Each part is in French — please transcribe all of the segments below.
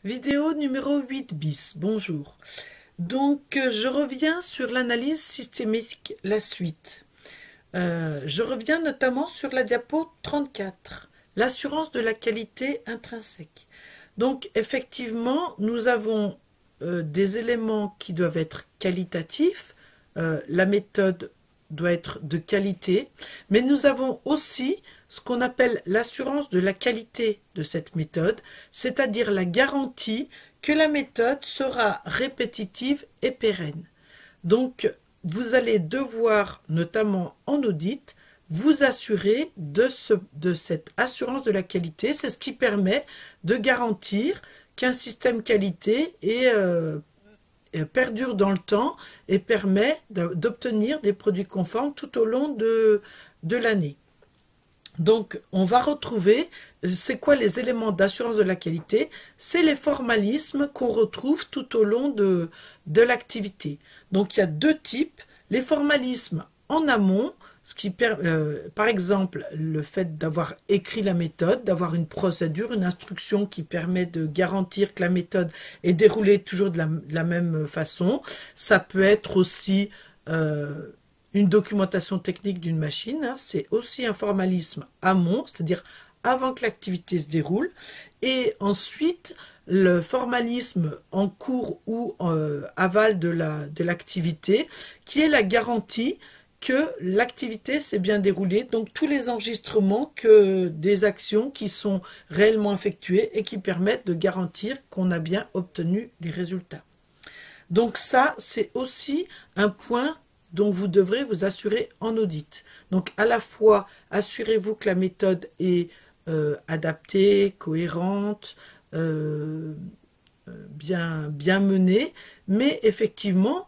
Vidéo numéro 8 bis, bonjour. Je reviens sur l'analyse systémique, la suite. Je reviens notamment sur la diapo 34, l'assurance de la qualité intrinsèque. Donc, effectivement, nous avons des éléments qui doivent être qualitatifs. La méthode doit être de qualité, mais nous avons aussi ce qu'on appelle l'assurance de la qualité de cette méthode, c'est-à-dire la garantie que la méthode sera répétitive et pérenne. Donc, vous allez devoir, notamment en audit, vous assurer de cette assurance de la qualité. C'est ce qui permet de garantir qu'un système qualité perdure dans le temps et permet d'obtenir des produits conformes tout au long de l'année. Donc, on va retrouver, c'est quoi les éléments d'assurance de la qualité? C'est les formalismes qu'on retrouve tout au long de l'activité. Donc, il y a deux types. Les formalismes en amont, par exemple, le fait d'avoir écrit la méthode, d'avoir une procédure, une instruction qui permet de garantir que la méthode est déroulée toujours de la même façon. Ça peut être aussi une documentation technique d'une machine, c'est aussi un formalisme amont, c'est-à-dire avant que l'activité se déroule. Et ensuite, le formalisme en cours ou aval de l'activité, qui est la garantie que l'activité s'est bien déroulée, donc tous les enregistrements des actions qui sont réellement effectuées et qui permettent de garantir qu'on a bien obtenu les résultats. Donc ça, c'est aussi un point dont vous devrez vous assurer en audit. Donc à la fois, assurez-vous que la méthode est adaptée, cohérente, bien menée, mais effectivement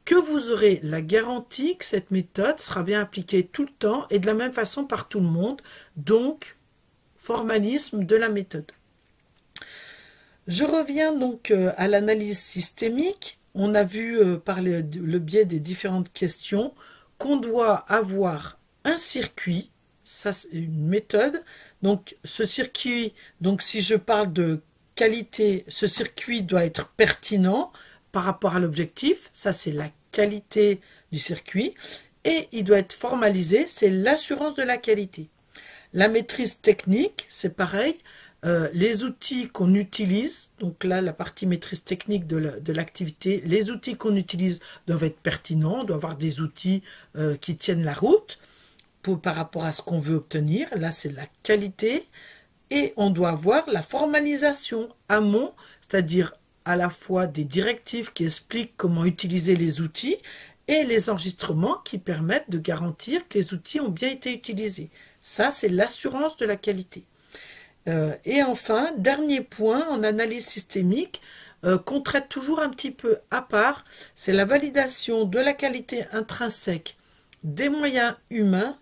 que vous aurez la garantie que cette méthode sera bien appliquée tout le temps et de la même façon par tout le monde. Donc, formalisme de la méthode. Je reviens donc à l'analyse systémique. On a vu par le biais des différentes questions qu'on doit avoir un circuit, ça c'est une méthode. Donc ce circuit, donc si je parle de qualité, ce circuit doit être pertinent par rapport à l'objectif, ça c'est la qualité du circuit, et il doit être formalisé, c'est l'assurance de la qualité. La maîtrise technique, c'est pareil. Les outils qu'on utilise, donc là la partie maîtrise technique de l'activité, les outils qu'on utilise doivent être pertinents, on doit avoir des outils qui tiennent la route par rapport à ce qu'on veut obtenir. Là c'est la qualité, et on doit avoir la formalisation amont, c'est-à-dire à la fois des directives qui expliquent comment utiliser les outils et les enregistrements qui permettent de garantir que les outils ont bien été utilisés. Ça c'est l'assurance de la qualité. Et enfin, dernier point en analyse systémique, qu'on traite toujours un petit peu à part, c'est la validation de la qualité intrinsèque des moyens humains,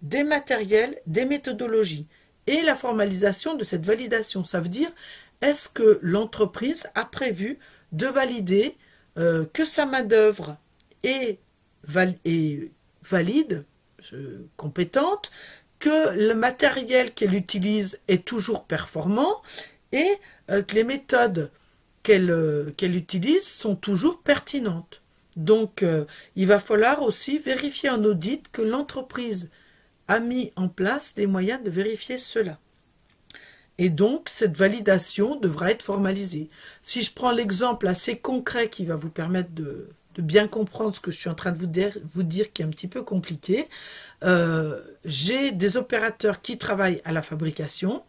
des matériels, des méthodologies, et la formalisation de cette validation. Ça veut dire, est-ce que l'entreprise a prévu de valider que sa main-d'œuvre est valide, compétente, que le matériel qu'elle utilise est toujours performant et que les méthodes qu'elle utilise sont toujours pertinentes. Donc, il va falloir aussi vérifier en audit que l'entreprise a mis en place les moyens de vérifier cela. Et donc, cette validation devra être formalisée. Si je prends l'exemple assez concret qui va vous permettre de bien comprendre ce que je suis en train de vous dire qui est un petit peu compliqué, j'ai des opérateurs qui travaillent à la fabrication.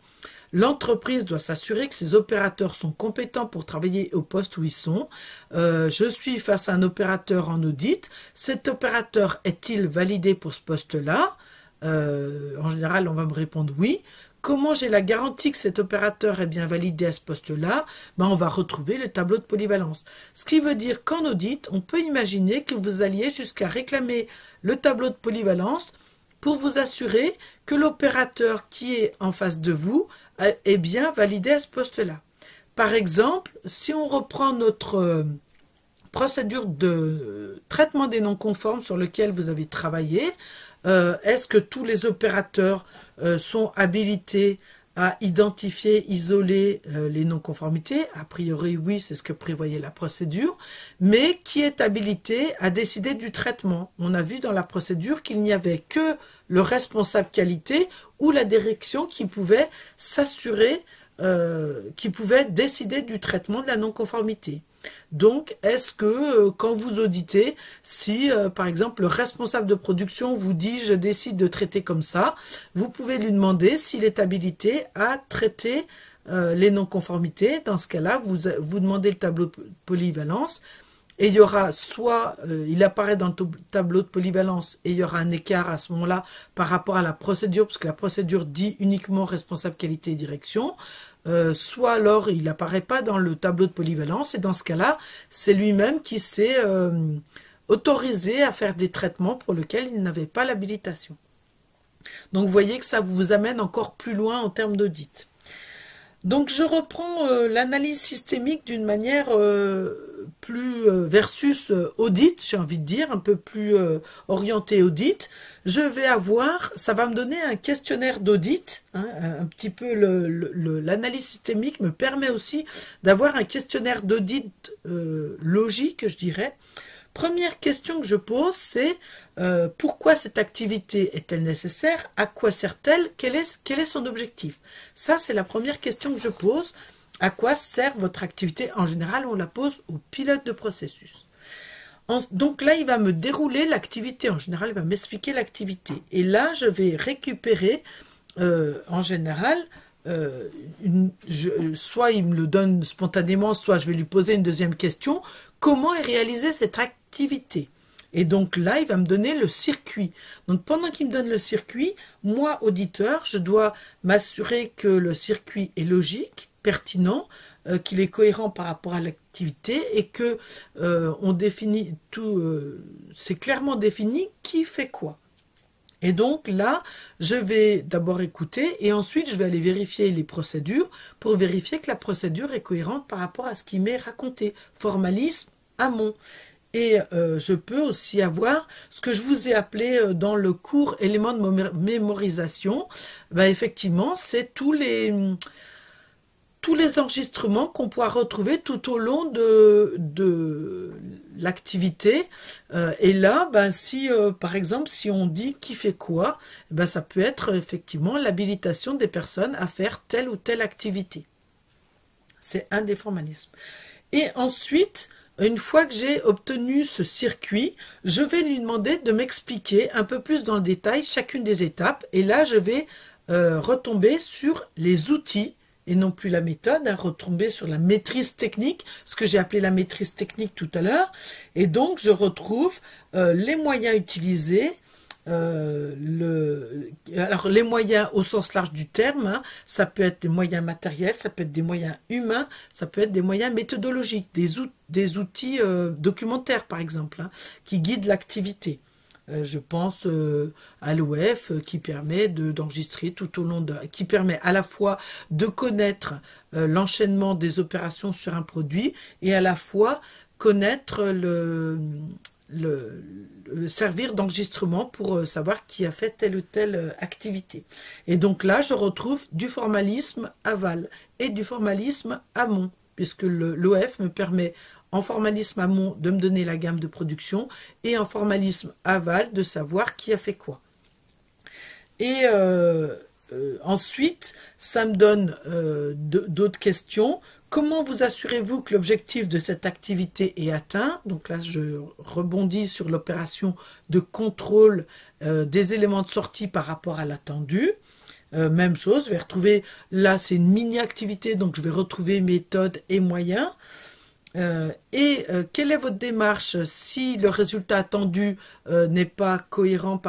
L'entreprise doit s'assurer que ces opérateurs sont compétents pour travailler au poste où ils sont. Je suis face à un opérateur en audit. Cet opérateur est-il validé pour ce poste-là? En général, on va me répondre oui. Comment j'ai la garantie que cet opérateur est bien validé à ce poste-là? On va retrouver le tableau de polyvalence. Ce qui veut dire qu'en audit, on peut imaginer que vous alliez jusqu'à réclamer le tableau de polyvalence pour vous assurer que l'opérateur qui est en face de vous est bien validé à ce poste-là. Par exemple, si on reprend notre procédure de traitement des non-conformes sur lequel vous avez travaillé, est-ce que tous les opérateurs sont habilités à identifier, isoler les non-conformités. A priori, oui, c'est ce que prévoyait la procédure, mais qui est habilité à décider du traitement. On a vu dans la procédure qu'il n'y avait que le responsable qualité ou la direction qui pouvait s'assurer, qui pouvait décider du traitement de la non-conformité. Donc, est-ce que quand vous auditez, si par exemple le responsable de production vous dit « je décide de traiter comme ça », vous pouvez lui demander s'il est habilité à traiter les non-conformités. Dans ce cas-là, vous demandez le tableau de polyvalence et il y aura soit, il apparaît dans le tableau de polyvalence et il y aura un écart à ce moment-là par rapport à la procédure, parce que la procédure dit uniquement responsable qualité et direction. Soit alors il n'apparaît pas dans le tableau de polyvalence et dans ce cas-là, c'est lui-même qui s'est autorisé à faire des traitements pour lesquels il n'avait pas l'habilitation. Donc vous voyez que ça vous amène encore plus loin en termes d'audit. Donc je reprends l'analyse systémique d'une manière plus versus audit, j'ai envie de dire, un peu plus orienté audit. Je vais avoir, ça va me donner un questionnaire d'audit, hein, un petit peu l'analyse systémique me permet aussi d'avoir un questionnaire d'audit logique, je dirais. Première question que je pose, c'est pourquoi cette activité est-elle nécessaire? À quoi sert-elle? Quel est son objectif? Ça, c'est la première question que je pose. À quoi sert votre activité? En général, on la pose au pilote de processus. Donc là, il va me dérouler l'activité. En général, il va m'expliquer l'activité. Et là, je vais récupérer, en général, soit il me le donne spontanément, soit je vais lui poser une deuxième question. Comment est réalisée cette activité? Et donc là, il va me donner le circuit. Donc pendant qu'il me donne le circuit, moi, auditeur, je dois m'assurer que le circuit est logique, pertinent, qu'il est cohérent par rapport à l'activité et que on définit tout, c'est clairement défini qui fait quoi. Et donc là, je vais d'abord écouter et ensuite je vais aller vérifier les procédures pour vérifier que la procédure est cohérente par rapport à ce qui m'est raconté. Formalisme, amont. Et je peux aussi avoir ce que je vous ai appelé dans le cours éléments de mémorisation. Ben, effectivement, c'est tous les enregistrements qu'on pourra retrouver tout au long de l'activité. Et là, ben, si par exemple, si on dit qui fait quoi, ben, ça peut être effectivement l'habilitation des personnes à faire telle ou telle activité. C'est un des formalismes. Et ensuite, une fois que j'ai obtenu ce circuit, je vais lui demander de m'expliquer un peu plus dans le détail chacune des étapes. Et là, je vais retomber sur les outils et non plus la méthode, à retomber sur la maîtrise technique, ce que j'ai appelé la maîtrise technique tout à l'heure. Et donc, je retrouve les moyens utilisés, alors les moyens au sens large du terme, hein, ça peut être des moyens matériels, ça peut être des moyens humains, ça peut être des moyens méthodologiques, des outils documentaires par exemple, hein, qui guident l'activité. Je pense à l'OF qui permet d'enregistrer tout au long qui permet à la fois de connaître l'enchaînement des opérations sur un produit et à la fois connaître servir d'enregistrement pour savoir qui a fait telle ou telle activité. Et donc là, je retrouve du formalisme aval et du formalisme amont, puisque l'OF me permet en formalisme amont de me donner la gamme de production et en formalisme aval de savoir qui a fait quoi. Et ensuite, ça me donne d'autres questions. Comment vous assurez-vous que l'objectif de cette activité est atteint? Donc là, je rebondis sur l'opération de contrôle des éléments de sortie par rapport à l'attendu. Même chose, je vais retrouver, là c'est une mini-activité, donc je vais retrouver méthode et moyens. Quelle est votre démarche si le résultat attendu n'est pas cohérent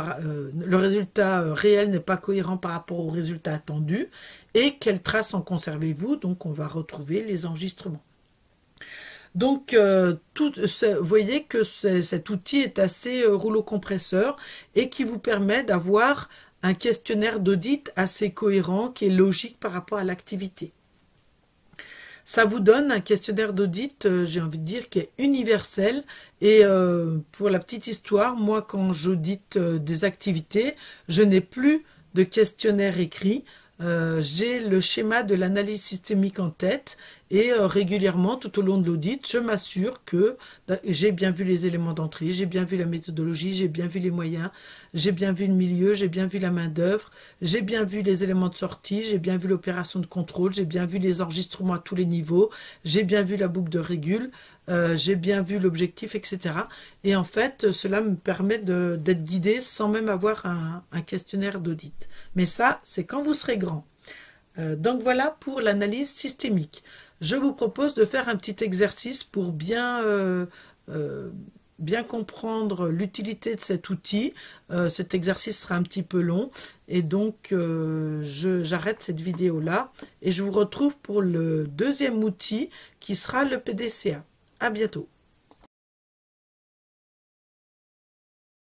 le résultat réel n'est pas cohérent par rapport au résultat attendu, et quelles traces en conservez-vous? Donc on va retrouver les enregistrements. Donc vous voyez que cet outil est assez rouleau compresseur et qui vous permet d'avoir un questionnaire d'audit assez cohérent qui est logique par rapport à l'activité. Ça vous donne un questionnaire d'audit, j'ai envie de dire, qui est universel. Et pour la petite histoire, moi, quand j'audite des activités, je n'ai plus de questionnaire écrit. j'ai le schéma de l'analyse systémique en tête et régulièrement tout au long de l'audit, je m'assure que j'ai bien vu les éléments d'entrée, j'ai bien vu la méthodologie, j'ai bien vu les moyens, j'ai bien vu le milieu, j'ai bien vu la main-d'œuvre, j'ai bien vu les éléments de sortie, j'ai bien vu l'opération de contrôle, j'ai bien vu les enregistrements à tous les niveaux, j'ai bien vu la boucle de régule, j'ai bien vu l'objectif, etc. Et en fait, cela me permet d'être guidé sans même avoir un questionnaire d'audit. Mais ça, c'est quand vous serez grand. Donc voilà pour l'analyse systémique. Je vous propose de faire un petit exercice pour bien comprendre l'utilité de cet outil. Cet exercice sera un petit peu long et donc j'arrête cette vidéo là et je vous retrouve pour le deuxième outil qui sera le PDCA. À bientôt.